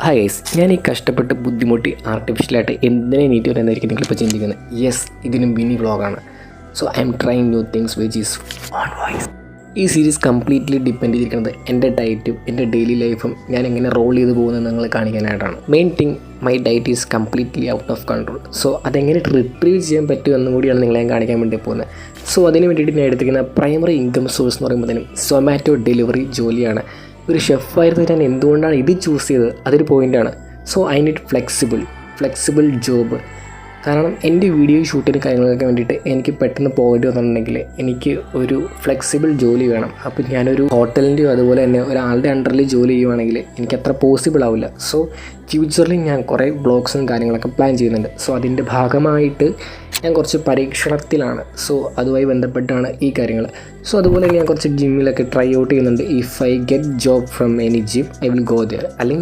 Hi guys, ഞാൻ ഈ കഷ്ടപ്പെട്ട് ബുദ്ധിമുട്ടി ആർട്ടിഫിഷ്യലായിട്ട് എന്തിനെ നീറ്റ് വരുന്നതായിരിക്കും നിങ്ങളിപ്പോൾ ചിന്തിക്കുന്നത്. യെസ്, ഇതിന് മിനി വ്ളോഗാണ്. So I am trying new things which is on voice. ഈ സീരീസ് കംപ്ലീറ്റ്ലി ഡിപ്പെൻഡ് ചെയ്തിരിക്കുന്നത് എൻ്റെ ഡയറ്റും എൻ്റെ ഡെയിലി ലൈഫും ഞാൻ എങ്ങനെ റോൾ ചെയ്ത് പോകുന്നത് നിങ്ങൾ കാണിക്കാനായിട്ടാണ്. Main thing, my diet is completely out of control. So അതെങ്ങനെ റിട്രീവ് ചെയ്യാൻ പറ്റുമെന്നും കൂടിയാണ് നിങ്ങളെ ഞാൻ കാണിക്കാൻ വേണ്ടി പോകുന്നത്. സോ അതിന് വേണ്ടിയിട്ട് ഞാൻ എടുത്തിരിക്കുന്ന പ്രൈമറി ഇൻകം സോഴ്സ് എന്ന് പറയുമ്പോഴത്തേനും സൊമാറ്റോ ഡെലിവറി ജോലിയാണ്. ഒരു ഷെഫായിരുന്നു ഞാൻ എന്തുകൊണ്ടാണ് ഇത് ചൂസ് ചെയ്തത്, അതൊരു പോയിൻ്റാണ്. So I need flexible job. കാരണം എൻ്റെ വീഡിയോ ഷൂട്ടിന് കാര്യങ്ങളൊക്കെ വേണ്ടിയിട്ട് എനിക്ക് പെട്ടെന്ന് പോകേണ്ടി വന്നിട്ടുണ്ടെങ്കിൽ എനിക്ക് ഒരു ഫ്ലെക്സിബിൾ ജോലി വേണം. അപ്പോൾ ഞാനൊരു ഹോട്ടലിൻ്റെയോ അതുപോലെ തന്നെ ഒരാളുടെ അണ്ടറിൽ ജോലി ചെയ്യുവാണെങ്കിൽ എനിക്കത്ര പോസിബിൾ ആവില്ല. സോ ഫ്യൂച്ചറിൽ ഞാൻ കുറേ ബ്ലോഗ്സും കാര്യങ്ങളൊക്കെ പ്ലാൻ ചെയ്യുന്നുണ്ട്. സോ അതിൻ്റെ ഭാഗമായിട്ട് ഞാൻ കുറച്ച് പരീക്ഷണത്തിലാണ്. സോ അതുമായി ബന്ധപ്പെട്ടാണ് ഈ കാര്യങ്ങൾ. സോ അതുപോലെ ഞാൻ കുറച്ച് ജിമ്മിലൊക്കെ ട്രൈ ഔട്ട് ചെയ്യുന്നുണ്ട്. If I get job from any gym I will go there. അല്ലെങ്കിൽ